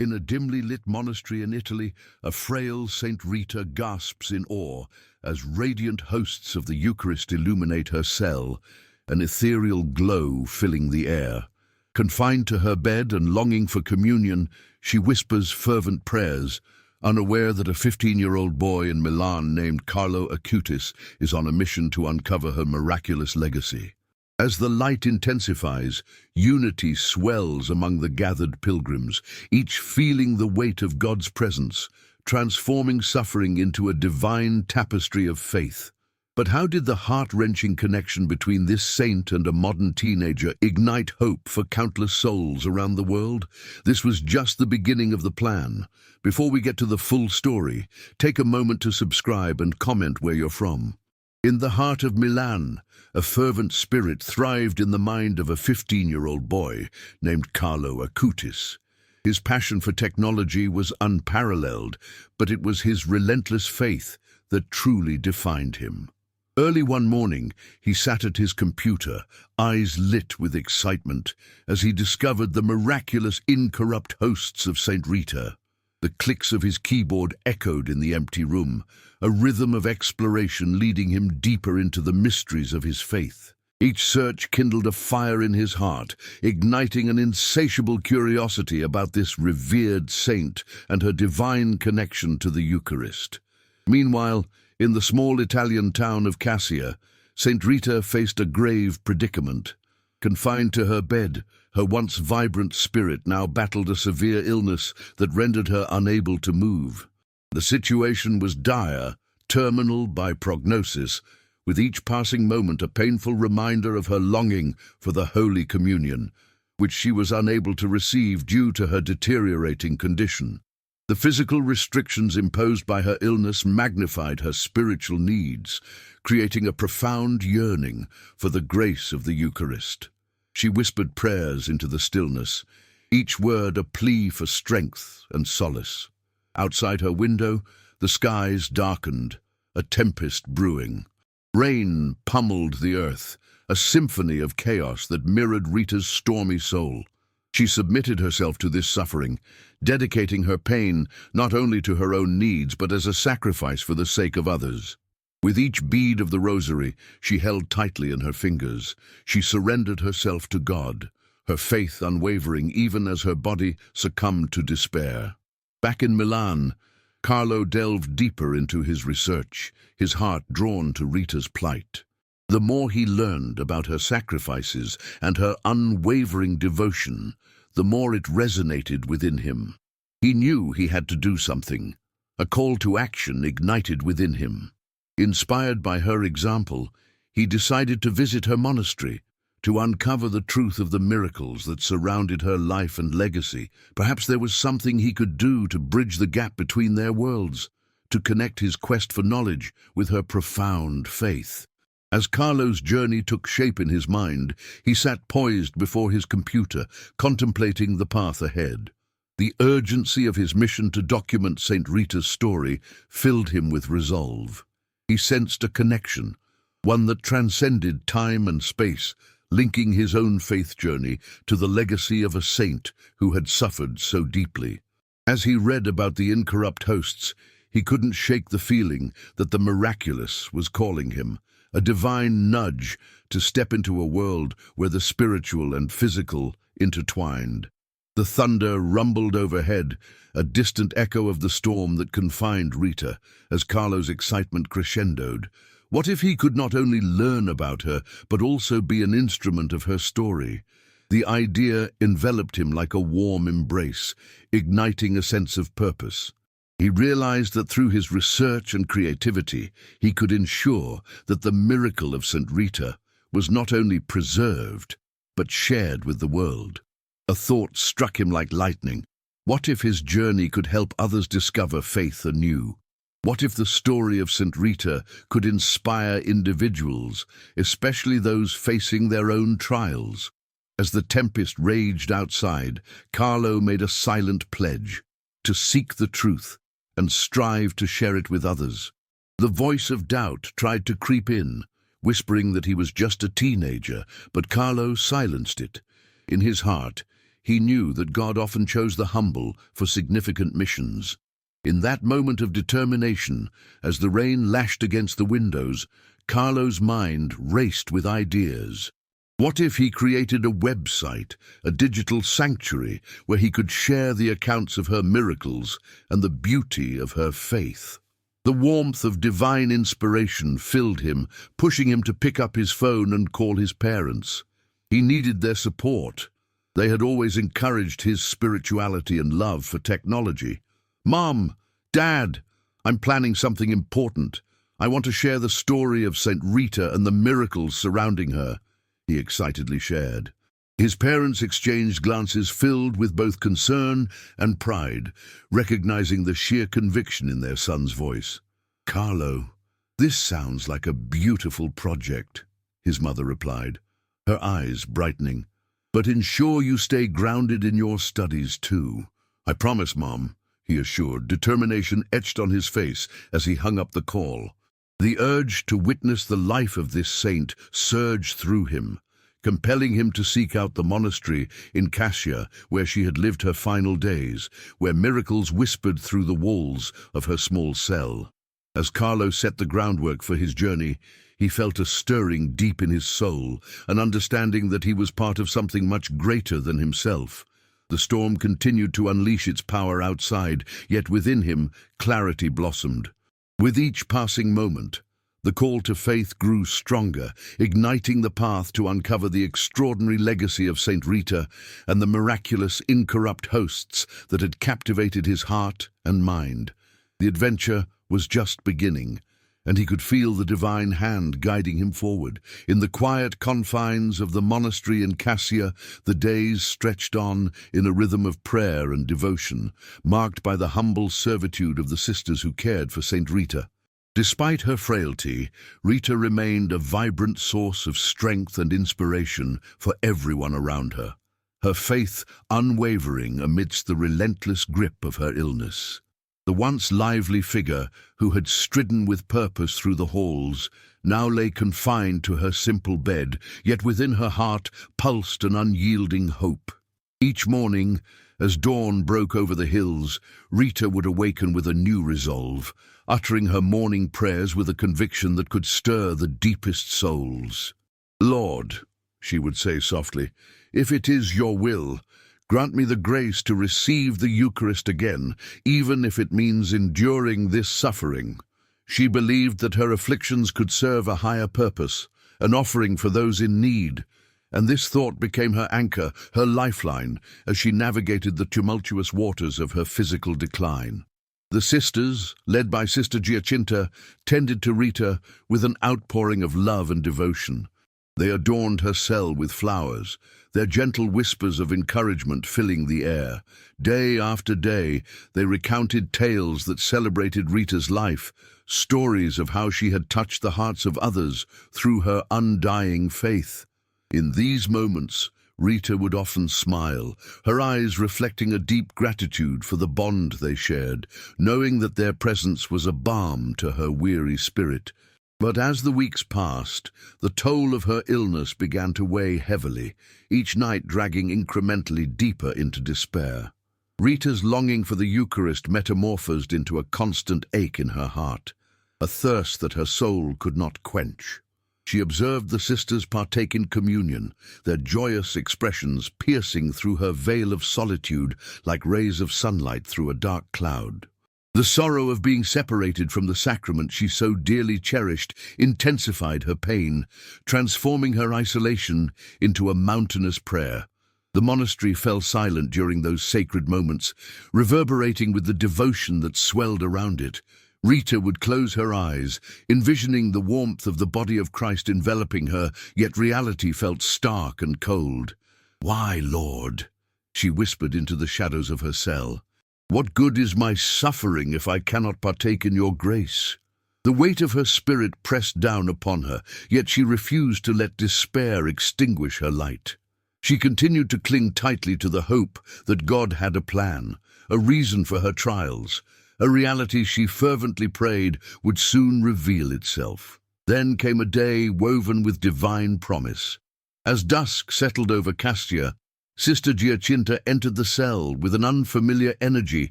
In a dimly lit monastery in Italy, a frail Saint Rita gasps in awe as radiant hosts of the Eucharist illuminate her cell, an ethereal glow filling the air. Confined to her bed and longing for communion, she whispers fervent prayers, unaware that a 15-year-old boy in Milan named Carlo Acutis is on a mission to uncover her miraculous legacy. As the light intensifies, unity swells among the gathered pilgrims, each feeling the weight of God's presence, transforming suffering into a divine tapestry of faith. But how did the heart-wrenching connection between this saint and a modern teenager ignite hope for countless souls around the world? This was just the beginning of the plan. Before we get to the full story, take a moment to subscribe and comment where you're from. In the heart of Milan, a fervent spirit thrived in the mind of a 15-year-old boy named Carlo Acutis. His passion for technology was unparalleled, but it was his relentless faith that truly defined him. Early one morning, he sat at his computer, eyes lit with excitement, as he discovered the miraculous incorrupt hosts of Saint Rita. The clicks of his keyboard echoed in the empty room, a rhythm of exploration leading him deeper into the mysteries of his faith. Each search kindled a fire in his heart, igniting an insatiable curiosity about this revered saint and her divine connection to the Eucharist. Meanwhile, in the small Italian town of Cascia, Saint Rita faced a grave predicament. Confined to her bed, her once vibrant spirit now battled a severe illness that rendered her unable to move. The situation was dire, terminal by prognosis, with each passing moment a painful reminder of her longing for the Holy Communion, which she was unable to receive due to her deteriorating condition. The physical restrictions imposed by her illness magnified her spiritual needs, creating a profound yearning for the grace of the Eucharist. She whispered prayers into the stillness, each word a plea for strength and solace. Outside her window, the skies darkened, a tempest brewing. Rain pummeled the earth, a symphony of chaos that mirrored Rita's stormy soul. She submitted herself to this suffering, dedicating her pain not only to her own needs but as a sacrifice for the sake of others. With each bead of the rosary she held tightly in her fingers, she surrendered herself to God, her faith unwavering even as her body succumbed to despair. Back in Milan, Carlo delved deeper into his research, his heart drawn to Rita's plight. The more he learned about her sacrifices and her unwavering devotion, the more it resonated within him. He knew he had to do something. A call to action ignited within him. Inspired by her example, he decided to visit her monastery, to uncover the truth of the miracles that surrounded her life and legacy. Perhaps there was something he could do to bridge the gap between their worlds, to connect his quest for knowledge with her profound faith. As Carlo's journey took shape in his mind, he sat poised before his computer, contemplating the path ahead. The urgency of his mission to document Saint Rita's story filled him with resolve. He sensed a connection, one that transcended time and space, linking his own faith journey to the legacy of a saint who had suffered so deeply. As he read about the incorrupt hosts, he couldn't shake the feeling that the miraculous was calling him, a divine nudge to step into a world where the spiritual and physical intertwined. The thunder rumbled overhead, a distant echo of the storm that confined Rita, as Carlo's excitement crescendoed. What if he could not only learn about her, but also be an instrument of her story? The idea enveloped him like a warm embrace, igniting a sense of purpose. He realized that through his research and creativity, he could ensure that the miracle of Saint Rita was not only preserved, but shared with the world. A thought struck him like lightning. What if his journey could help others discover faith anew? What if the story of Saint Rita could inspire individuals, especially those facing their own trials? As the tempest raged outside, Carlo made a silent pledge to seek the truth and strive to share it with others. The voice of doubt tried to creep in, whispering that he was just a teenager, but Carlo silenced it. In his heart, he knew that God often chose the humble for significant missions. In that moment of determination, as the rain lashed against the windows, Carlo's mind raced with ideas. What if he created a website, a digital sanctuary, where he could share the accounts of her miracles and the beauty of her faith? The warmth of divine inspiration filled him, pushing him to pick up his phone and call his parents. He needed their support. They had always encouraged his spirituality and love for technology. "Mom, Dad, I'm planning something important. I want to share the story of Saint Rita and the miracles surrounding her," he excitedly shared. His parents exchanged glances filled with both concern and pride, recognizing the sheer conviction in their son's voice. "Carlo, this sounds like a beautiful project," his mother replied, her eyes brightening. "But ensure you stay grounded in your studies too." "I promise, Mom," he assured, determination etched on his face as he hung up the call. The urge to witness the life of this saint surged through him, compelling him to seek out the monastery in Cascia, where she had lived her final days, where miracles whispered through the walls of her small cell. As Carlo set the groundwork for his journey, he felt a stirring deep in his soul, an understanding that he was part of something much greater than himself. The storm continued to unleash its power outside, yet within him clarity blossomed. With each passing moment, the call to faith grew stronger, igniting the path to uncover the extraordinary legacy of Saint Rita and the miraculous, incorrupt hosts that had captivated his heart and mind. The adventure was just beginning, and he could feel the divine hand guiding him forward. In the quiet confines of the monastery in Cascia, the days stretched on in a rhythm of prayer and devotion, marked by the humble servitude of the sisters who cared for Saint Rita. Despite her frailty, Rita remained a vibrant source of strength and inspiration for everyone around her, her faith unwavering amidst the relentless grip of her illness. The once lively figure, who had stridden with purpose through the halls, now lay confined to her simple bed, yet within her heart pulsed an unyielding hope. Each morning, as dawn broke over the hills, Rita would awaken with a new resolve, uttering her morning prayers with a conviction that could stir the deepest souls. "Lord," she would say softly, "if it is your will, grant me the grace to receive the Eucharist again, even if it means enduring this suffering." She believed that her afflictions could serve a higher purpose, an offering for those in need, and this thought became her anchor, her lifeline, as she navigated the tumultuous waters of her physical decline. The sisters, led by Sister Giacinta, tended to Rita with an outpouring of love and devotion. They adorned her cell with flowers, their gentle whispers of encouragement filling the air. Day after day, they recounted tales that celebrated Rita's life, stories of how she had touched the hearts of others through her undying faith. In these moments, Rita would often smile, her eyes reflecting a deep gratitude for the bond they shared, knowing that their presence was a balm to her weary spirit. But as the weeks passed, the toll of her illness began to weigh heavily, each night dragging incrementally deeper into despair. Rita's longing for the Eucharist metamorphosed into a constant ache in her heart, a thirst that her soul could not quench. She observed the sisters partake in communion, their joyous expressions piercing through her veil of solitude like rays of sunlight through a dark cloud. The sorrow of being separated from the sacrament she so dearly cherished intensified her pain, transforming her isolation into a mountainous prayer. The monastery fell silent during those sacred moments, reverberating with the devotion that swelled around it. Rita would close her eyes, envisioning the warmth of the body of Christ enveloping her, yet reality felt stark and cold. "Why, Lord?" she whispered into the shadows of her cell. "What good is my suffering if I cannot partake in your grace?" The weight of her spirit pressed down upon her, yet she refused to let despair extinguish her light. She continued to cling tightly to the hope that God had a plan, a reason for her trials, a reality she fervently prayed would soon reveal itself. Then came a day woven with divine promise. As dusk settled over Cascia, Sister Giacinta entered the cell with an unfamiliar energy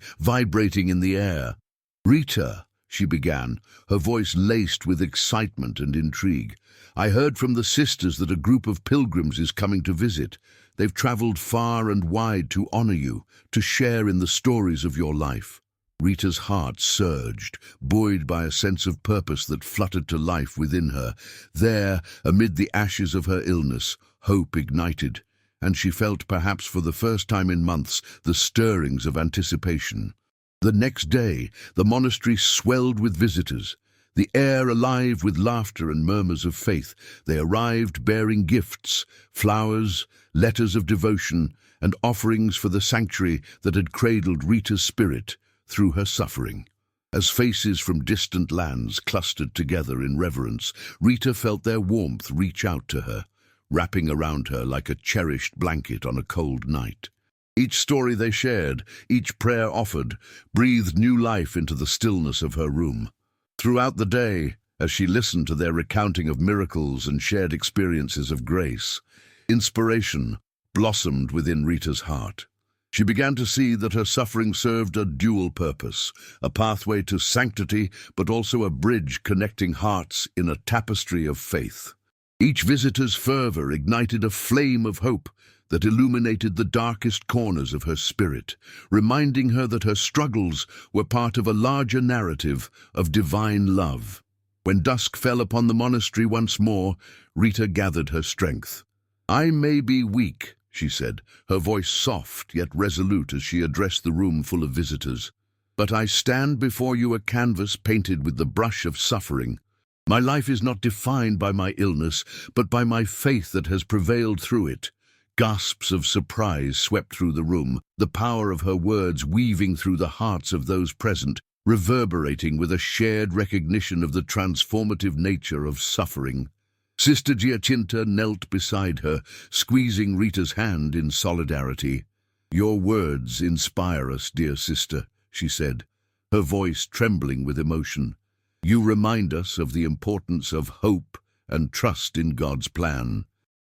vibrating in the air. "Rita," she began, her voice laced with excitement and intrigue, "I heard from the sisters that a group of pilgrims is coming to visit. They've traveled far and wide to honor you, to share in the stories of your life." Rita's heart surged, buoyed by a sense of purpose that fluttered to life within her. There, amid the ashes of her illness, hope ignited, and she felt, perhaps for the first time in months, the stirrings of anticipation. The next day, the monastery swelled with visitors, the air alive with laughter and murmurs of faith. They arrived bearing gifts, flowers, letters of devotion, and offerings for the sanctuary that had cradled Rita's spirit through her suffering. As faces from distant lands clustered together in reverence, Rita felt their warmth reach out to her, wrapping around her like a cherished blanket on a cold night. Each story they shared, each prayer offered, breathed new life into the stillness of her room. Throughout the day, as she listened to their recounting of miracles and shared experiences of grace, inspiration blossomed within Rita's heart. She began to see that her suffering served a dual purpose, a pathway to sanctity, but also a bridge connecting hearts in a tapestry of faith. Each visitor's fervor ignited a flame of hope that illuminated the darkest corners of her spirit, reminding her that her struggles were part of a larger narrative of divine love. When dusk fell upon the monastery once more, Rita gathered her strength. "I may be weak," she said, her voice soft yet resolute as she addressed the room full of visitors, "but I stand before you a canvas painted with the brush of suffering. My life is not defined by my illness, but by my faith that has prevailed through it." Gasps of surprise swept through the room, the power of her words weaving through the hearts of those present, reverberating with a shared recognition of the transformative nature of suffering. Sister Giacinta knelt beside her, squeezing Rita's hand in solidarity. "Your words inspire us, dear sister," she said, her voice trembling with emotion. "You remind us of the importance of hope and trust in God's plan."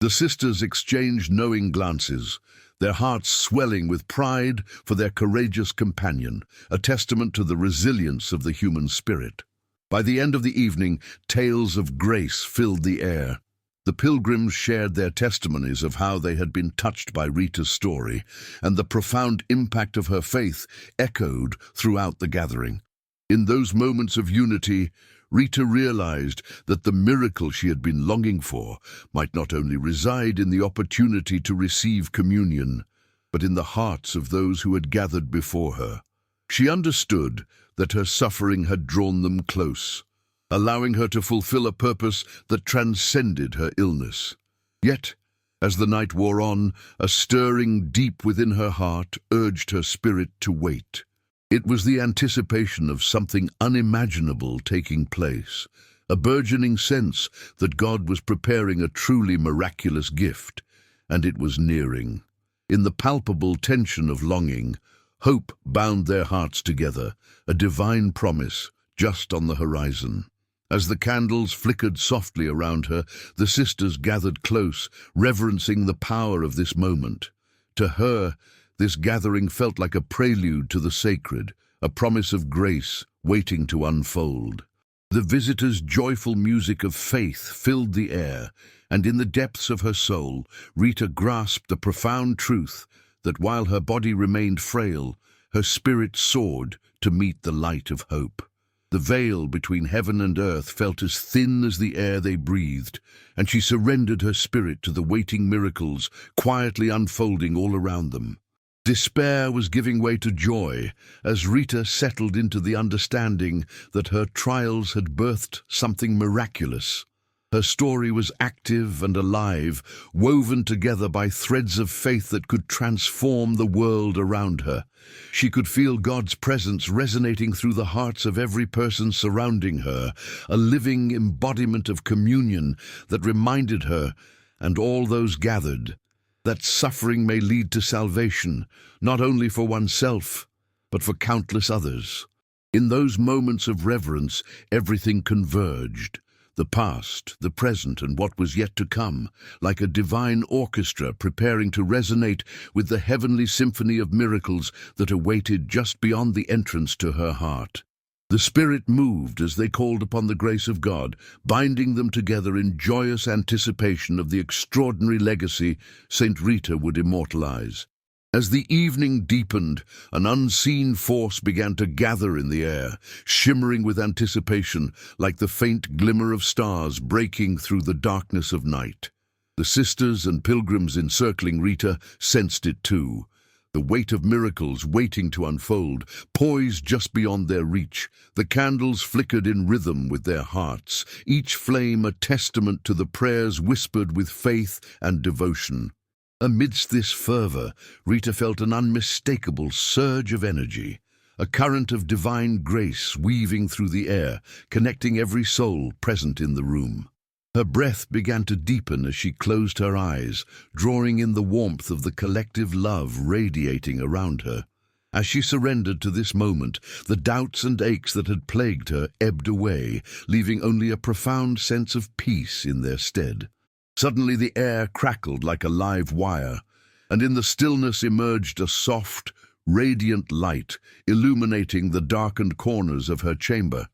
The sisters exchanged knowing glances, their hearts swelling with pride for their courageous companion, a testament to the resilience of the human spirit. By the end of the evening, tales of grace filled the air. The pilgrims shared their testimonies of how they had been touched by Rita's story, and the profound impact of her faith echoed throughout the gathering. In those moments of unity, Rita realized that the miracle she had been longing for might not only reside in the opportunity to receive communion, but in the hearts of those who had gathered before her. She understood that her suffering had drawn them close, allowing her to fulfill a purpose that transcended her illness. Yet, as the night wore on, a stirring deep within her heart urged her spirit to wait. It was the anticipation of something unimaginable taking place, a burgeoning sense that God was preparing a truly miraculous gift, and it was nearing. In the palpable tension of longing, hope bound their hearts together, a divine promise just on the horizon. As the candles flickered softly around her, the sisters gathered close, reverencing the power of this moment. To her, this gathering felt like a prelude to the sacred, a promise of grace waiting to unfold. The visitors' joyful music of faith filled the air, and in the depths of her soul, Rita grasped the profound truth that while her body remained frail, her spirit soared to meet the light of hope. The veil between heaven and earth felt as thin as the air they breathed, and she surrendered her spirit to the waiting miracles quietly unfolding all around them. Despair was giving way to joy as Rita settled into the understanding that her trials had birthed something miraculous. Her story was active and alive, woven together by threads of faith that could transform the world around her. She could feel God's presence resonating through the hearts of every person surrounding her, a living embodiment of communion that reminded her, and all those gathered, that suffering may lead to salvation, not only for oneself, but for countless others. In those moments of reverence, everything converged. the past, the present, and what was yet to come, like a divine orchestra preparing to resonate with the heavenly symphony of miracles that awaited just beyond the entrance to her heart. The Spirit moved as they called upon the grace of God, binding them together in joyous anticipation of the extraordinary legacy Saint Rita would immortalize. As the evening deepened, an unseen force began to gather in the air, shimmering with anticipation like the faint glimmer of stars breaking through the darkness of night. The sisters and pilgrims encircling Rita sensed it too. The weight of miracles waiting to unfold, poised just beyond their reach. The candles flickered in rhythm with their hearts, each flame a testament to the prayers whispered with faith and devotion. Amidst this fervor, Rita felt an unmistakable surge of energy, a current of divine grace weaving through the air, connecting every soul present in the room. Her breath began to deepen as she closed her eyes, drawing in the warmth of the collective love radiating around her. As she surrendered to this moment, the doubts and aches that had plagued her ebbed away, leaving only a profound sense of peace in their stead. Suddenly the air crackled like a live wire, and in the stillness emerged a soft, radiant light, illuminating the darkened corners of her chamber.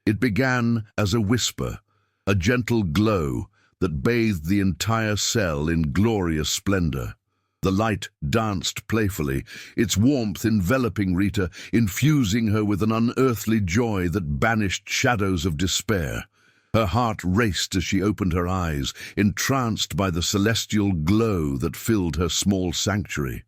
It began as a whisper, a gentle glow that bathed the entire cell in glorious splendor. The light danced playfully, its warmth enveloping Rita, infusing her with an unearthly joy that banished shadows of despair. Her heart raced as she opened her eyes, entranced by the celestial glow that filled her small sanctuary.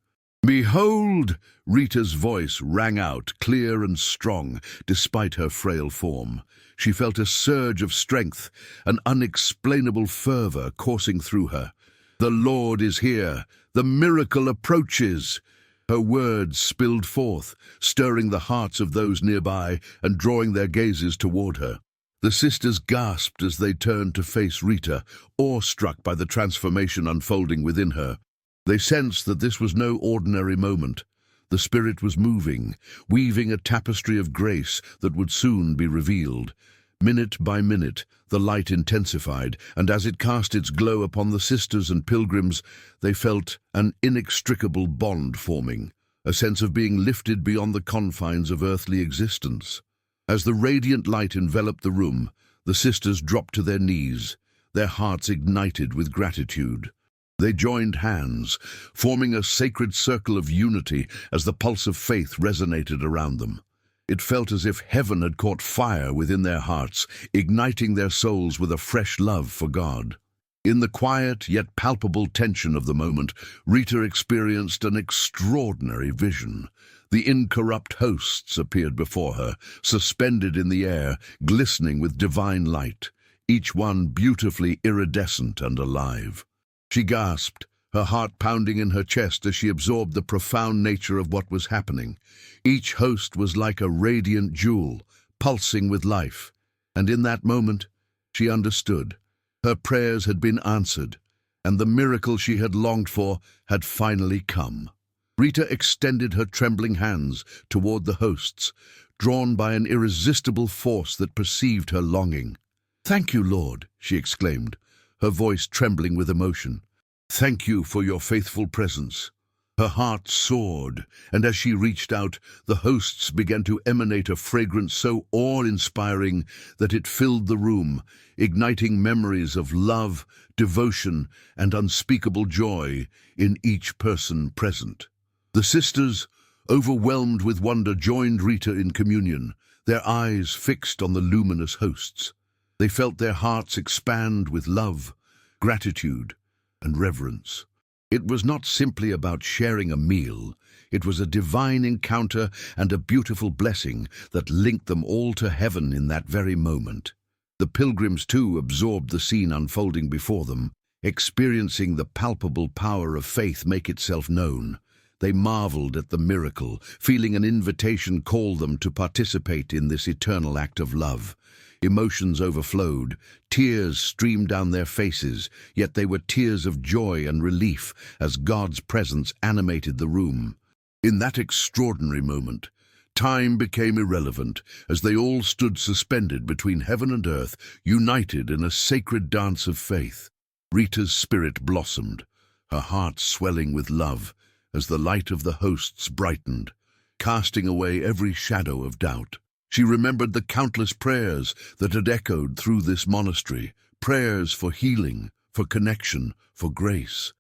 "Behold!" Rita's voice rang out, clear and strong, despite her frail form. She felt a surge of strength, an unexplainable fervor coursing through her. "The Lord is here! The miracle approaches!" Her words spilled forth, stirring the hearts of those nearby and drawing their gazes toward her. The sisters gasped as they turned to face Rita, awestruck by the transformation unfolding within her. They sensed that this was no ordinary moment. The Spirit was moving, weaving a tapestry of grace that would soon be revealed. Minute by minute, the light intensified, and as it cast its glow upon the sisters and pilgrims, they felt an inextricable bond forming, a sense of being lifted beyond the confines of earthly existence. As the radiant light enveloped the room, the sisters dropped to their knees, their hearts ignited with gratitude. They joined hands, forming a sacred circle of unity as the pulse of faith resonated around them. It felt as if heaven had caught fire within their hearts, igniting their souls with a fresh love for God. In the quiet yet palpable tension of the moment, Rita experienced an extraordinary vision. The incorrupt hosts appeared before her, suspended in the air, glistening with divine light, each one beautifully iridescent and alive. She gasped, her heart pounding in her chest as she absorbed the profound nature of what was happening. Each host was like a radiant jewel, pulsing with life, and in that moment, she understood. Her prayers had been answered, and the miracle she had longed for had finally come. Rita extended her trembling hands toward the hosts, drawn by an irresistible force that perceived her longing. "Thank you, Lord," she exclaimed, her voice trembling with emotion. "Thank you for your faithful presence." Her heart soared, and as she reached out, the hosts began to emanate a fragrance so awe-inspiring that it filled the room, igniting memories of love, devotion, and unspeakable joy in each person present. The sisters, overwhelmed with wonder, joined Rita in communion, their eyes fixed on the luminous hosts. They felt their hearts expand with love, gratitude, and reverence. It was not simply about sharing a meal. It was a divine encounter and a beautiful blessing that linked them all to heaven in that very moment. The pilgrims, too, absorbed the scene unfolding before them, experiencing the palpable power of faith make itself known. They marveled at the miracle, feeling an invitation call them to participate in this eternal act of love. Emotions overflowed, tears streamed down their faces, yet they were tears of joy and relief as God's presence animated the room. In that extraordinary moment, Time became irrelevant as they all stood suspended between heaven and earth, united in a sacred dance of faith. Rita's spirit blossomed, her heart swelling with love as the light of the hosts brightened, casting away every shadow of doubt. She remembered the countless prayers that had echoed through this monastery, prayers for healing, for connection, for grace.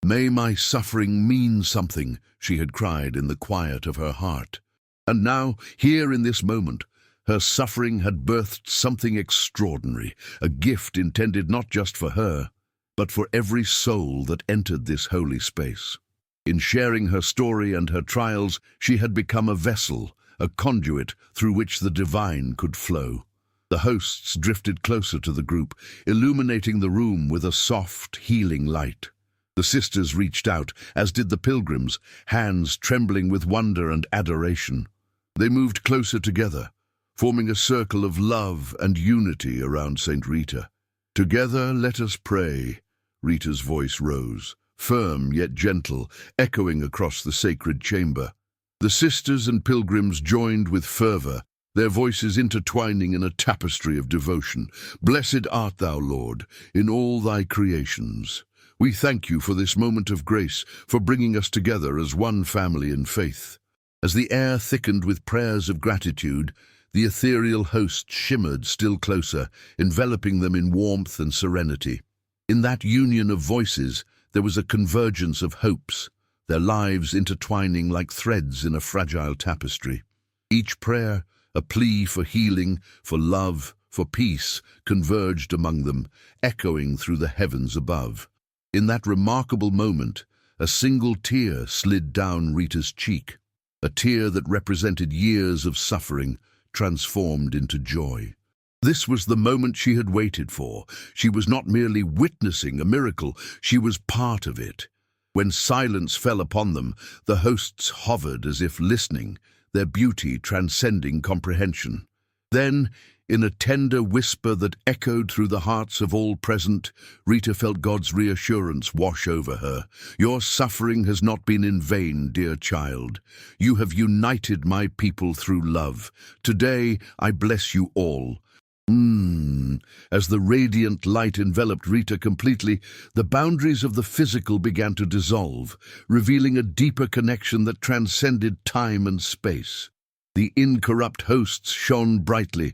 "May my suffering mean something," she had cried in the quiet of her heart. And now, here in this moment, her suffering had birthed something extraordinary, a gift intended not just for her, but for every soul that entered this holy space. In sharing her story and her trials, she had become a vessel, a conduit through which the divine could flow. The hosts drifted closer to the group, illuminating the room with a soft, healing light. The sisters reached out, as did the pilgrims, hands trembling with wonder and adoration. They moved closer together, forming a circle of love and unity around Saint Rita. "Together let us pray," Rita's voice rose, firm yet gentle, echoing across the sacred chamber. The sisters and pilgrims joined with fervor, their voices intertwining in a tapestry of devotion. "Blessed art thou, Lord, in all thy creations. We thank you for this moment of grace, for bringing us together as one family in faith." As the air thickened with prayers of gratitude, the ethereal host shimmered still closer, enveloping them in warmth and serenity. In that union of voices, there was a convergence of hopes, their lives intertwining like threads in a fragile tapestry. Each prayer, a plea for healing, for love, for peace, converged among them, echoing through the heavens above. In that remarkable moment, a single tear slid down Rita's cheek, a tear that represented years of suffering transformed into joy. This was the moment she had waited for. She was not merely witnessing a miracle, she was part of it. When silence fell upon them, the hosts hovered as if listening, their beauty transcending comprehension. Then, in a tender whisper that echoed through the hearts of all present, Rita felt God's reassurance wash over her. "Your suffering has not been in vain, dear child. You have united my people through love. Today, I bless you all." As the radiant light enveloped Rita completely, the boundaries of the physical began to dissolve, revealing a deeper connection that transcended time and space. The incorrupt hosts shone brightly,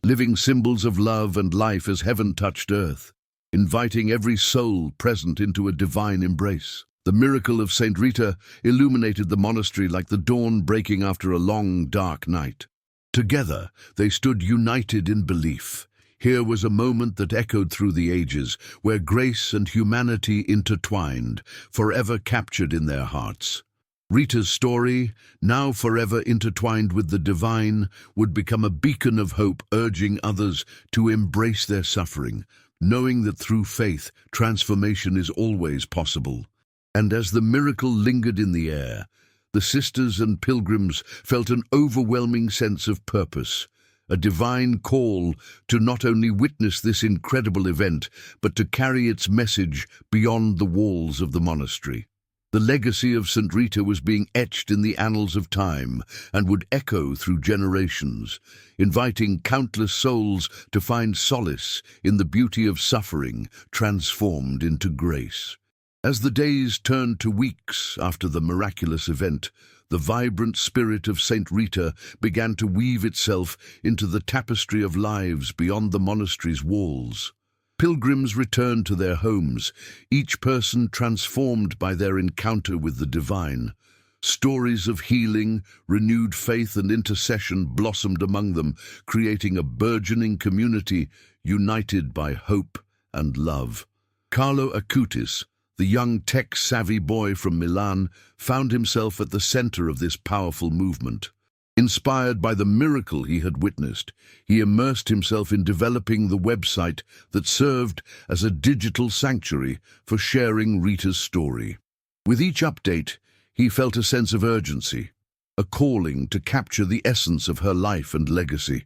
living symbols of love and life as heaven touched earth, inviting every soul present into a divine embrace. The miracle of Saint Rita illuminated the monastery like the dawn breaking after a long, dark night. Together, they stood united in belief. Here was a moment that echoed through the ages, where grace and humanity intertwined, forever captured in their hearts. Rita's story, now forever intertwined with the divine, would become a beacon of hope, urging others to embrace their suffering, knowing that through faith, transformation is always possible. And as the miracle lingered in the air, the sisters and pilgrims felt an overwhelming sense of purpose, a divine call to not only witness this incredible event, but to carry its message beyond the walls of the monastery. The legacy of Saint Rita was being etched in the annals of time and would echo through generations, inviting countless souls to find solace in the beauty of suffering transformed into grace. As the days turned to weeks after the miraculous event, the vibrant spirit of Saint Rita began to weave itself into the tapestry of lives beyond the monastery's walls. Pilgrims returned to their homes, each person transformed by their encounter with the divine. Stories of healing, renewed faith and intercession blossomed among them, creating a burgeoning community united by hope and love. Carlo Acutis, the young tech-savvy boy from Milan, found himself at the center of this powerful movement. Inspired by the miracle he had witnessed, he immersed himself in developing the website that served as a digital sanctuary for sharing Rita's story. With each update, he felt a sense of urgency, a calling to capture the essence of her life and legacy,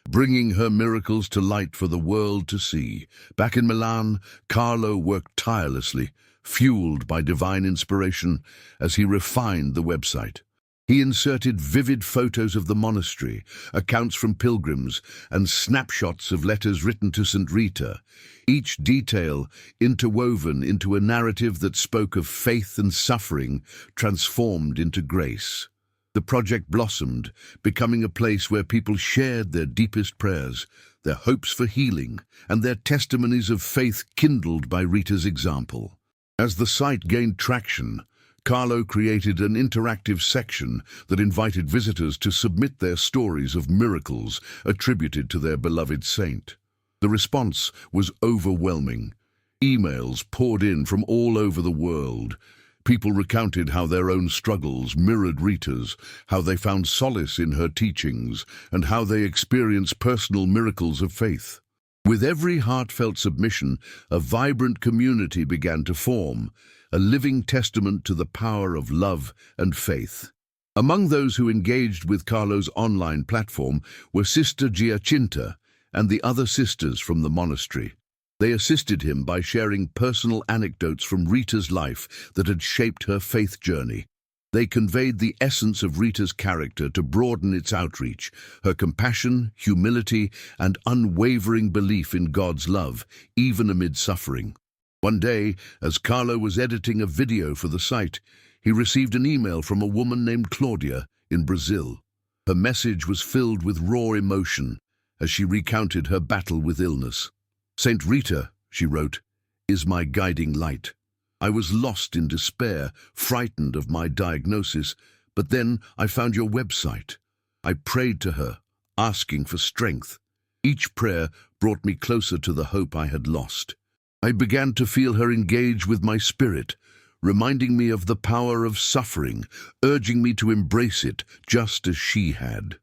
bringing her miracles to light for the world to see. Back in Milan, Carlo worked tirelessly, fueled by divine inspiration as he refined the website. He inserted vivid photos of the monastery, accounts from pilgrims, and snapshots of letters written to Saint Rita, each detail interwoven into a narrative that spoke of faith and suffering transformed into grace. The project blossomed, becoming a place where people shared their deepest prayers, their hopes for healing, and their testimonies of faith kindled by Rita's example. As the site gained traction, Carlo created an interactive section that invited visitors to submit their stories of miracles attributed to their beloved saint. The response was overwhelming. Emails poured in from all over the world. People recounted how their own struggles mirrored Rita's, how they found solace in her teachings, and how they experienced personal miracles of faith. With every heartfelt submission, a vibrant community began to form, a living testament to the power of love and faith. Among those who engaged with Carlo's online platform were Sister Giacinta and the other sisters from the monastery. They assisted him by sharing personal anecdotes from Rita's life that had shaped her faith journey. They conveyed the essence of Rita's character to broaden its outreach, her compassion, humility, and unwavering belief in God's love, even amid suffering. One day, as Carlo was editing a video for the site, he received an email from a woman named Claudia in Brazil. Her message was filled with raw emotion as she recounted her battle with illness. "Saint Rita," she wrote, "is my guiding light. I was lost in despair, frightened of my diagnosis, but then I found your website. I prayed to her, asking for strength. Each prayer brought me closer to the hope I had lost. I began to feel her engage with my spirit, reminding me of the power of suffering, urging me to embrace it just as she had."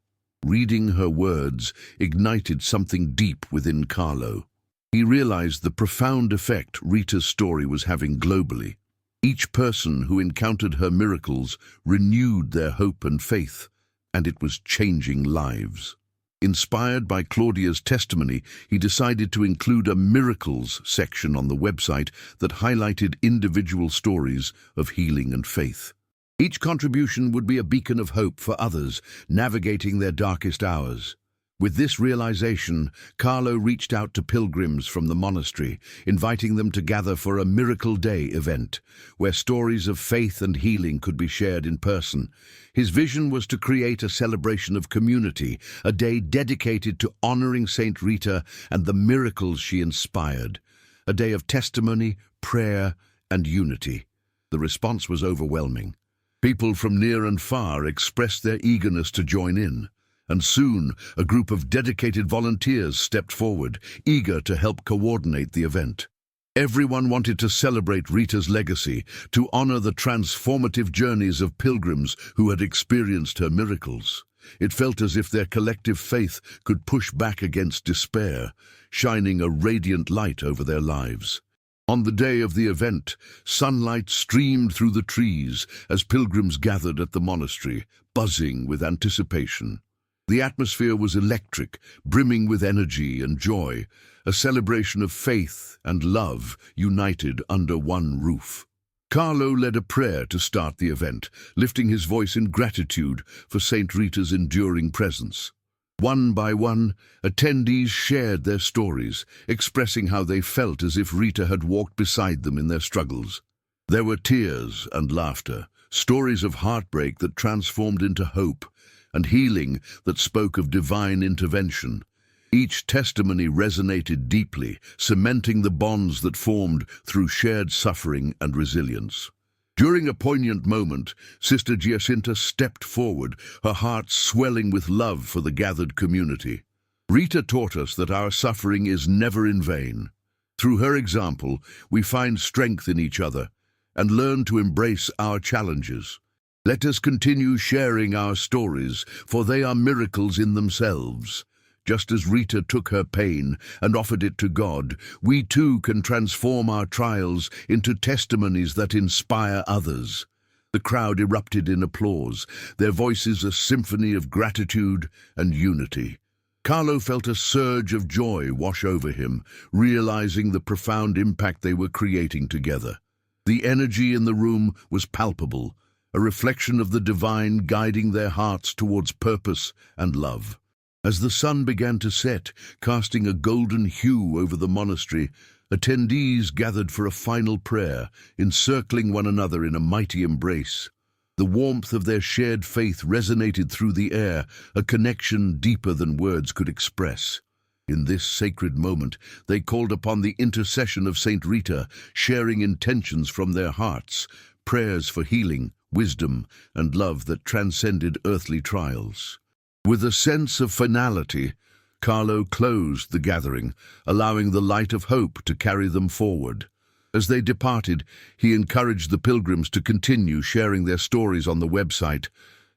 Reading her words ignited something deep within Carlo. He realized the profound effect Rita's story was having globally. Each person who encountered her miracles renewed their hope and faith, and it was changing lives. Inspired by Claudia's testimony, he decided to include a miracles section on the website that highlighted individual stories of healing and faith. Each contribution would be a beacon of hope for others navigating their darkest hours. With this realization, Carlo reached out to pilgrims from the monastery, inviting them to gather for a Miracle Day event, where stories of faith and healing could be shared in person. His vision was to create a celebration of community, a day dedicated to honoring Saint Rita and the miracles she inspired, a day of testimony, prayer, and unity. The response was overwhelming. People from near and far expressed their eagerness to join in. And soon, a group of dedicated volunteers stepped forward, eager to help coordinate the event. Everyone wanted to celebrate Rita's legacy, to honor the transformative journeys of pilgrims who had experienced her miracles. It felt as if their collective faith could push back against despair, shining a radiant light over their lives. On the day of the event, sunlight streamed through the trees as pilgrims gathered at the monastery, buzzing with anticipation. The atmosphere was electric, brimming with energy and joy, a celebration of faith and love united under one roof. Carlo led a prayer to start the event, lifting his voice in gratitude for Saint Rita's enduring presence. One by one, attendees shared their stories, expressing how they felt as if Rita had walked beside them in their struggles. There were tears and laughter, stories of heartbreak that transformed into hope, and healing that spoke of divine intervention. Each testimony resonated deeply, cementing the bonds that formed through shared suffering and resilience. During a poignant moment, Sister Giacinta stepped forward, her heart swelling with love for the gathered community. Rita taught us that our suffering is never in vain. Through her example, we find strength in each other and learn to embrace our challenges. Let us continue sharing our stories, for they are miracles in themselves. Just as Rita took her pain and offered it to God, we too can transform our trials into testimonies that inspire others. The crowd erupted in applause, their voices a symphony of gratitude and unity. Carlo felt a surge of joy wash over him, realizing the profound impact they were creating together. The energy in the room was palpable, a reflection of the divine guiding their hearts towards purpose and love. As the sun began to set, casting a golden hue over the monastery, attendees gathered for a final prayer, encircling one another in a mighty embrace. The warmth of their shared faith resonated through the air, a connection deeper than words could express. In this sacred moment, they called upon the intercession of Saint Rita, sharing intentions from their hearts, prayers for healing, wisdom, and love that transcended earthly trials. With a sense of finality, Carlo closed the gathering, allowing the light of hope to carry them forward. As they departed, he encouraged the pilgrims to continue sharing their stories on the website,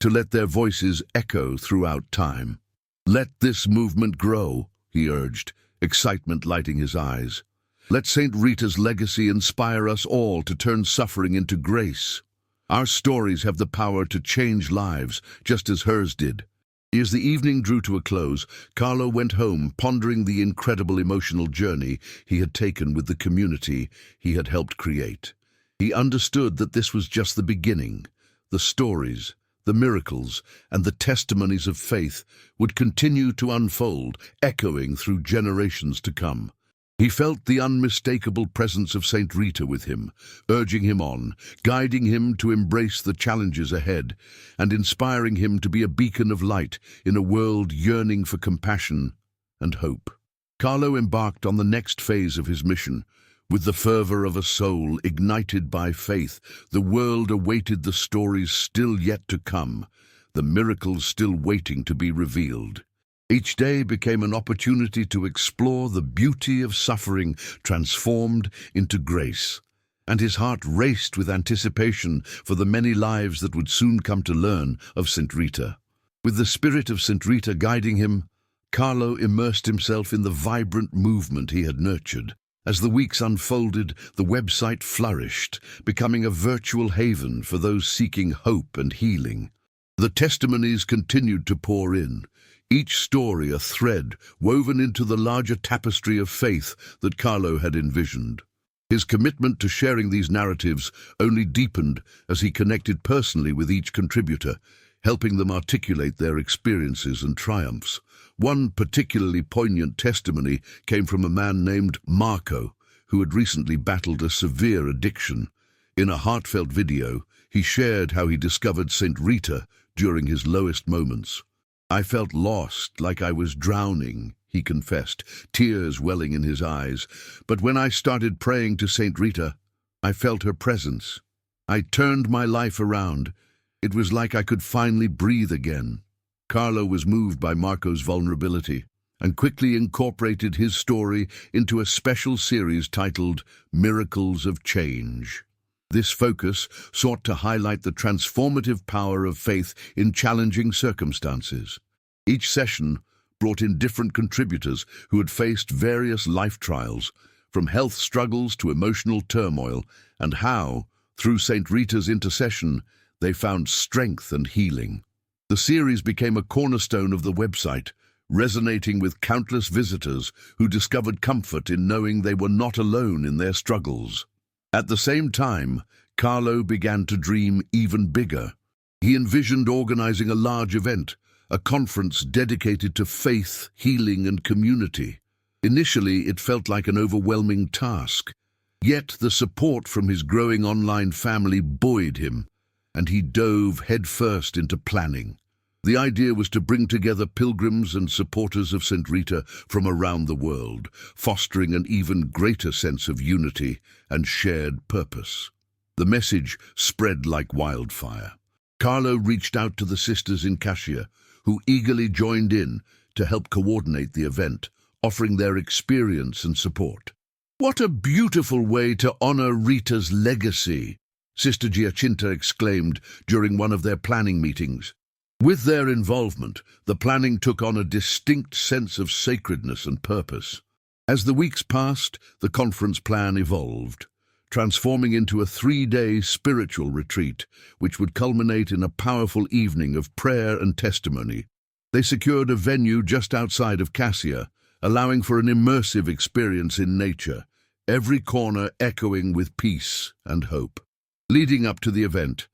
to let their voices echo throughout time. "Let this movement grow," he urged, excitement lighting his eyes. "Let Saint Rita's legacy inspire us all to turn suffering into grace. Our stories have the power to change lives, just as hers did." As the evening drew to a close, Carlo went home pondering the incredible emotional journey he had taken with the community he had helped create. He understood that this was just the beginning. The stories, the miracles, and the testimonies of faith would continue to unfold, echoing through generations to come. He felt the unmistakable presence of Saint Rita with him, urging him on, guiding him to embrace the challenges ahead, and inspiring him to be a beacon of light in a world yearning for compassion and hope. Carlo embarked on the next phase of his mission. With the fervor of a soul ignited by faith, the world awaited the stories still yet to come, the miracles still waiting to be revealed. Each day became an opportunity to explore the beauty of suffering transformed into grace, and his heart raced with anticipation for the many lives that would soon come to learn of Saint Rita. With the spirit of Saint Rita guiding him, Carlo immersed himself in the vibrant movement he had nurtured. As the weeks unfolded, the website flourished, becoming a virtual haven for those seeking hope and healing. The testimonies continued to pour in, each story a thread woven into the larger tapestry of faith that Carlo had envisioned. His commitment to sharing these narratives only deepened as he connected personally with each contributor, helping them articulate their experiences and triumphs. One particularly poignant testimony came from a man named Marco, who had recently battled a severe addiction. In a heartfelt video, he shared how he discovered Saint Rita during his lowest moments. "I felt lost, like I was drowning," he confessed, tears welling in his eyes. "But when I started praying to Saint Rita, I felt her presence. I turned my life around. It was like I could finally breathe again." Carlo was moved by Marco's vulnerability and quickly incorporated his story into a special series titled Miracles of Change. This focus sought to highlight the transformative power of faith in challenging circumstances. Each session brought in different contributors who had faced various life trials, from health struggles to emotional turmoil, and how, through Saint Rita's intercession, they found strength and healing. The series became a cornerstone of the website, resonating with countless visitors who discovered comfort in knowing they were not alone in their struggles. At the same time, Carlo began to dream even bigger. He envisioned organizing a large event, a conference dedicated to faith, healing, and community. Initially, it felt like an overwhelming task. Yet the support from his growing online family buoyed him, and he dove headfirst into planning. The idea was to bring together pilgrims and supporters of Saint Rita from around the world, fostering an even greater sense of unity and shared purpose. The message spread like wildfire. Carlo reached out to the sisters in Cascia, who eagerly joined in to help coordinate the event, offering their experience and support. "What a beautiful way to honor Rita's legacy!" Sister Giacinta exclaimed during one of their planning meetings. With their involvement, the planning took on a distinct sense of sacredness and purpose. As the weeks passed, the conference plan evolved, transforming into a 3-day spiritual retreat, which would culminate in a powerful evening of prayer and testimony. They secured a venue just outside of Cascia, allowing for an immersive experience in nature, every corner echoing with peace and hope. Leading up to the event,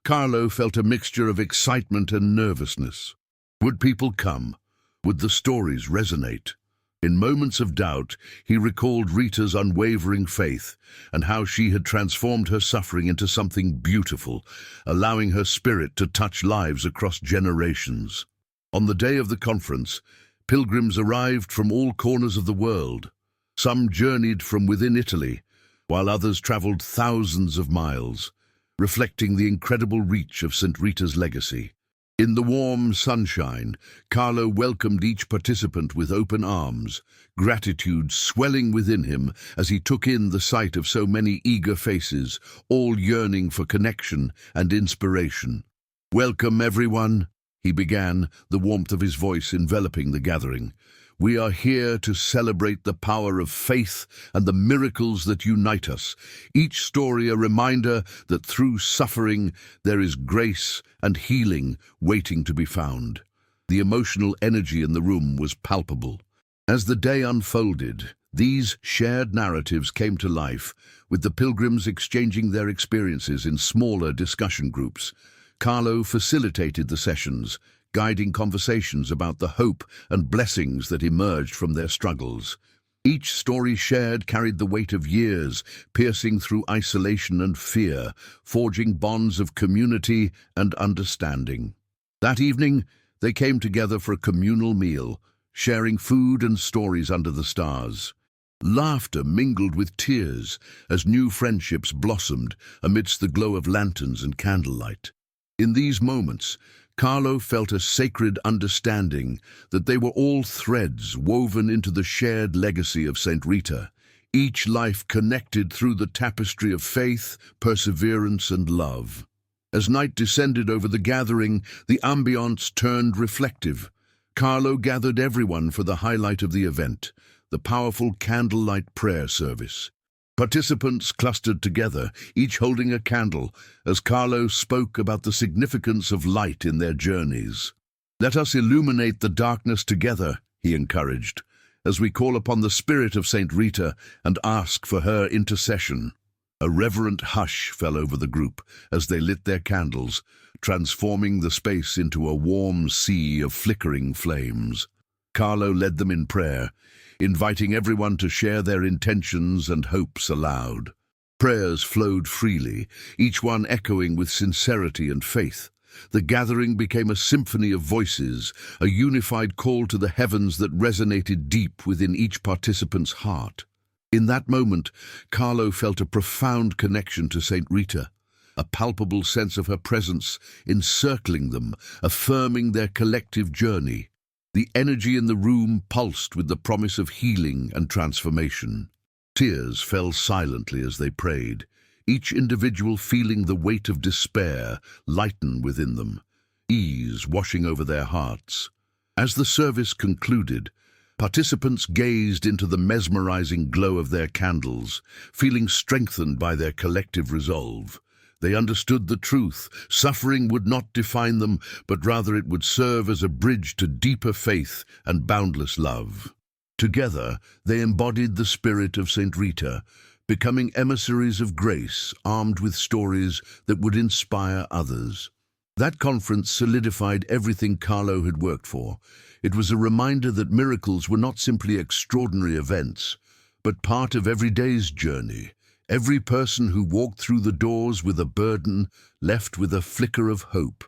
Carlo felt a mixture of excitement and nervousness. Would people come? Would the stories resonate? In moments of doubt, he recalled Rita's unwavering faith and how she had transformed her suffering into something beautiful, allowing her spirit to touch lives across generations. On the day of the conference, pilgrims arrived from all corners of the world. Some journeyed from within Italy, while others traveled thousands of miles, reflecting the incredible reach of Saint Rita's legacy. In the warm sunshine, Carlo welcomed each participant with open arms, gratitude swelling within him as he took in the sight of so many eager faces, all yearning for connection and inspiration. "Welcome, everyone," he began, the warmth of his voice enveloping the gathering. "We are here to celebrate the power of faith and the miracles that unite us, each story a reminder that through suffering there is grace and healing waiting to be found." The emotional energy in the room was palpable. As the day unfolded, these shared narratives came to life, with the pilgrims exchanging their experiences in smaller discussion groups. Carlo facilitated the sessions, guiding conversations about the hope and blessings that emerged from their struggles. Each story shared carried the weight of years, piercing through isolation and fear, forging bonds of community and understanding. That evening, they came together for a communal meal, sharing food and stories under the stars. Laughter mingled with tears as new friendships blossomed amidst the glow of lanterns and candlelight. In these moments, Carlo felt a sacred understanding that they were all threads woven into the shared legacy of Saint Rita, each life connected through the tapestry of faith, perseverance, and love. As night descended over the gathering, the ambiance turned reflective. Carlo gathered everyone for the highlight of the event, the powerful candlelight prayer service. Participants clustered together, each holding a candle, as Carlo spoke about the significance of light in their journeys. "Let us illuminate the darkness together," he encouraged, "as we call upon the spirit of Saint Rita and ask for her intercession." A reverent hush fell over the group as they lit their candles, transforming the space into a warm sea of flickering flames. Carlo led them in prayer, inviting everyone to share their intentions and hopes aloud. Prayers flowed freely, each one echoing with sincerity and faith. The gathering became a symphony of voices, a unified call to the heavens that resonated deep within each participant's heart. In that moment, Carlo felt a profound connection to Saint Rita, a palpable sense of her presence encircling them, affirming their collective journey. The energy in the room pulsed with the promise of healing and transformation. Tears fell silently as they prayed, each individual feeling the weight of despair lighten within them, ease washing over their hearts. As the service concluded, participants gazed into the mesmerizing glow of their candles, feeling strengthened by their collective resolve. They understood the truth. Suffering would not define them, but rather it would serve as a bridge to deeper faith and boundless love. Together, they embodied the spirit of Saint Rita, becoming emissaries of grace, armed with stories that would inspire others. That conference solidified everything Carlo had worked for. It was a reminder that miracles were not simply extraordinary events, but part of every day's journey. Every person who walked through the doors with a burden left with a flicker of hope,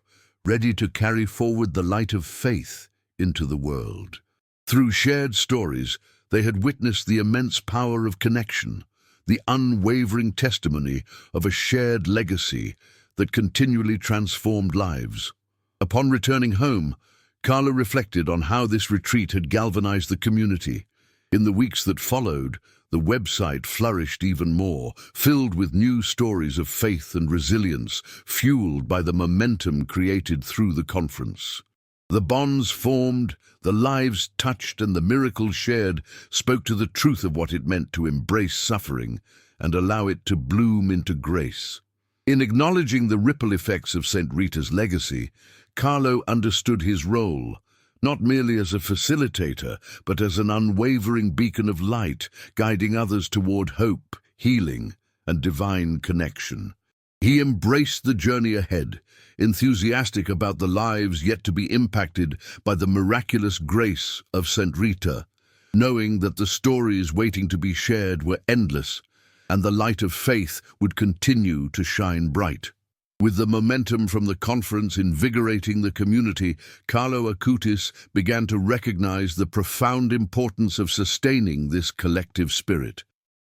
ready to carry forward the light of faith into the world. Through shared stories, they had witnessed the immense power of connection, the unwavering testimony of a shared legacy that continually transformed lives. Upon returning home, Carlo reflected on how this retreat had galvanized the community. In the weeks that followed, the website flourished even more, filled with new stories of faith and resilience, fueled by the momentum created through the conference. The bonds formed, the lives touched, and the miracles shared spoke to the truth of what it meant to embrace suffering and allow it to bloom into grace. In acknowledging the ripple effects of Saint Rita's legacy, Carlo understood his role, not merely as a facilitator, but as an unwavering beacon of light, guiding others toward hope, healing, and divine connection. He embraced the journey ahead, enthusiastic about the lives yet to be impacted by the miraculous grace of Saint Rita, knowing that the stories waiting to be shared were endless, and the light of faith would continue to shine bright. With the momentum from the conference invigorating the community, Carlo Acutis began to recognize the profound importance of sustaining this collective spirit.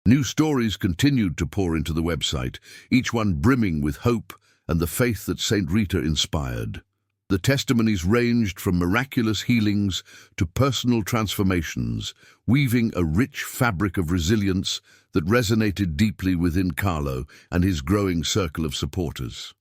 New stories continued to pour into the website, each one brimming with hope and the faith that Saint Rita inspired. The testimonies ranged from miraculous healings to personal transformations, weaving a rich fabric of resilience that resonated deeply within Carlo and his growing circle of supporters.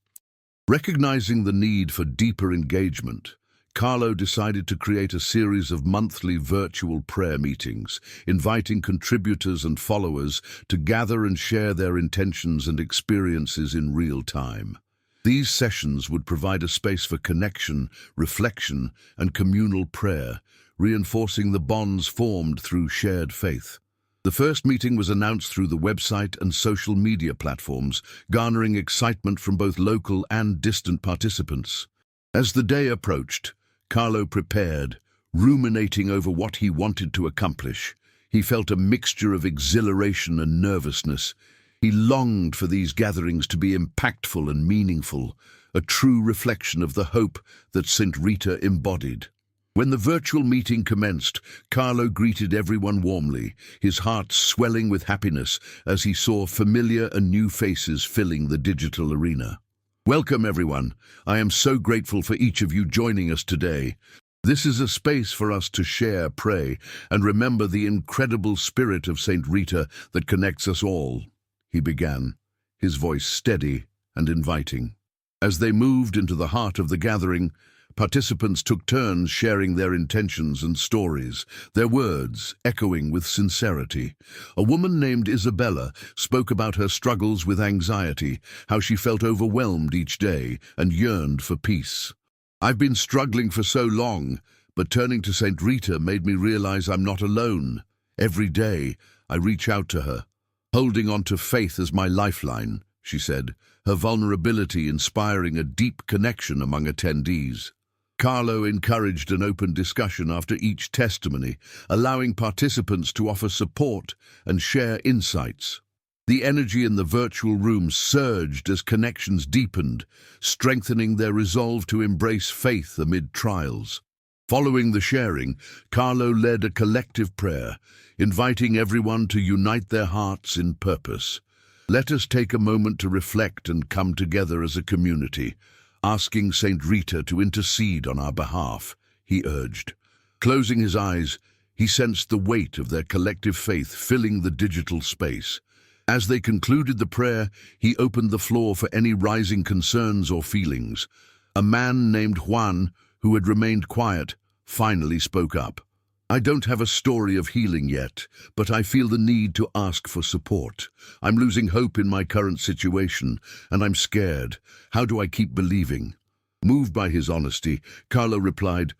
Recognizing the need for deeper engagement, Carlo decided to create a series of monthly virtual prayer meetings, inviting contributors and followers to gather and share their intentions and experiences in real time. These sessions would provide a space for connection, reflection, and communal prayer, reinforcing the bonds formed through shared faith. The first meeting was announced through the website and social media platforms, garnering excitement from both local and distant participants. As the day approached, Carlo prepared, ruminating over what he wanted to accomplish. He felt a mixture of exhilaration and nervousness. He longed for these gatherings to be impactful and meaningful, a true reflection of the hope that Saint Rita embodied. When the virtual meeting commenced, Carlo greeted everyone warmly, his heart swelling with happiness as he saw familiar and new faces filling the digital arena. Welcome, everyone. I am so grateful for each of you joining us today. This is a space for us to share, pray, and remember the incredible spirit of Saint Rita that connects us all, he began, his voice steady and inviting. As they moved into the heart of the gathering, participants took turns sharing their intentions and stories, their words echoing with sincerity. A woman named Isabella spoke about her struggles with anxiety, how she felt overwhelmed each day and yearned for peace. I've been struggling for so long, but turning to Saint Rita made me realize I'm not alone. Every day, I reach out to her, holding on to faith as my lifeline, she said, her vulnerability inspiring a deep connection among attendees. Carlo encouraged an open discussion after each testimony, allowing participants to offer support and share insights. The energy in the virtual room surged as connections deepened, strengthening their resolve to embrace faith amid trials. Following the sharing, Carlo led a collective prayer, inviting everyone to unite their hearts in purpose. Let us take a moment to reflect and come together as a community, asking Saint Rita to intercede on our behalf, he urged. Closing his eyes, he sensed the weight of their collective faith filling the digital space. As they concluded the prayer, he opened the floor for any rising concerns or feelings. A man named Juan, who had remained quiet, finally spoke up. I don't have a story of healing yet, but I feel the need to ask for support. I'm losing hope in my current situation, and I'm scared. How do I keep believing? Moved by his honesty, Carlo replied,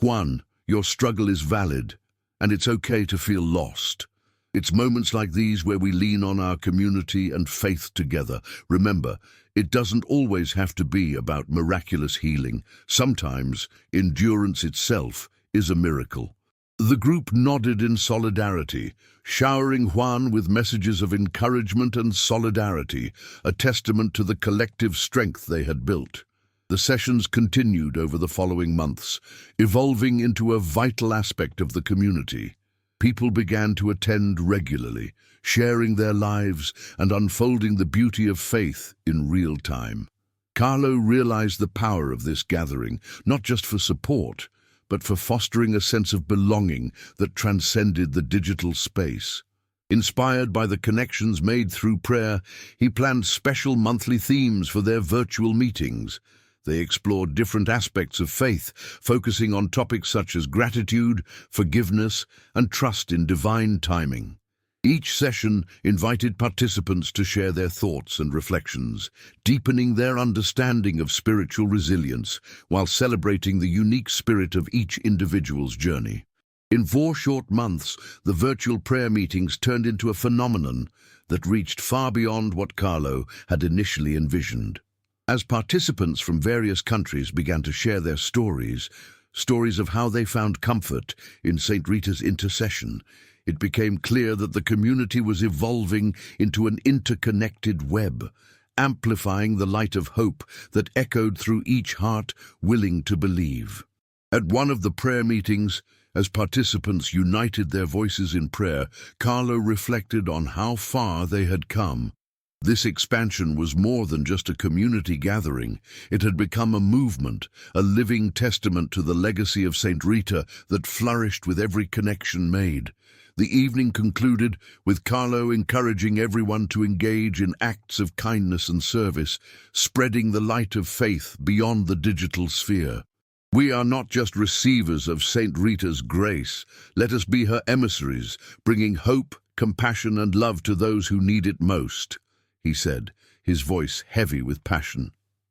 Juan, your struggle is valid, and it's okay to feel lost. It's moments like these where we lean on our community and faith together. Remember, it doesn't always have to be about miraculous healing. Sometimes, endurance itself is a miracle. The group nodded in solidarity, showering Juan with messages of encouragement and solidarity, a testament to the collective strength they had built. The sessions continued over the following months, evolving into a vital aspect of the community. People began to attend regularly, sharing their lives and unfolding the beauty of faith in real time. Carlo realized the power of this gathering, not just for support, but for fostering a sense of belonging that transcended the digital space. Inspired by the connections made through prayer, he planned special monthly themes for their virtual meetings. They explored different aspects of faith, focusing on topics such as gratitude, forgiveness, and trust in divine timing. Each session invited participants to share their thoughts and reflections, deepening their understanding of spiritual resilience while celebrating the unique spirit of each individual's journey. In 4 short months, the virtual prayer meetings turned into a phenomenon that reached far beyond what Carlo had initially envisioned. As participants from various countries began to share their stories of how they found comfort in Saint Rita's intercession, it became clear that the community was evolving into an interconnected web, amplifying the light of hope that echoed through each heart willing to believe. At one of the prayer meetings, as participants united their voices in prayer, Carlo reflected on how far they had come. This expansion was more than just a community gathering. It had become a movement, a living testament to the legacy of Saint Rita that flourished with every connection made. The evening concluded with Carlo encouraging everyone to engage in acts of kindness and service, spreading the light of faith beyond the digital sphere. "We are not just receivers of Saint Rita's grace. Let us be her emissaries, bringing hope, compassion, and love to those who need it most," he said, his voice heavy with passion.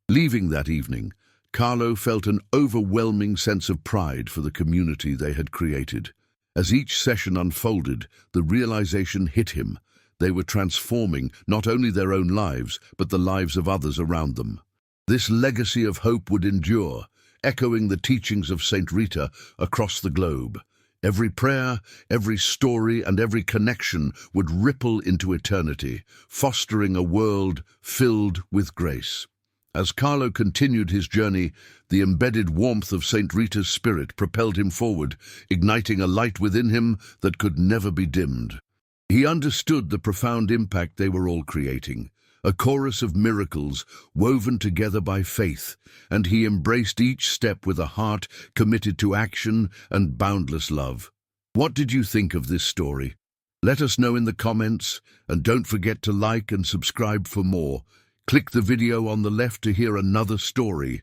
Leaving that evening, Carlo felt an overwhelming sense of pride for the community they had created. As each session unfolded, the realization hit him. They were transforming not only their own lives, but the lives of others around them. This legacy of hope would endure, echoing the teachings of Saint Rita across the globe. Every prayer, every story, and every connection would ripple into eternity, fostering a world filled with grace. As Carlo continued his journey, the embedded warmth of Saint Rita's spirit propelled him forward, igniting a light within him that could never be dimmed. He understood the profound impact they were all creating, a chorus of miracles woven together by faith, and he embraced each step with a heart committed to action and boundless love. What did you think of this story? Let us know in the comments, and don't forget to like and subscribe for more. Click the video on the left to hear another story.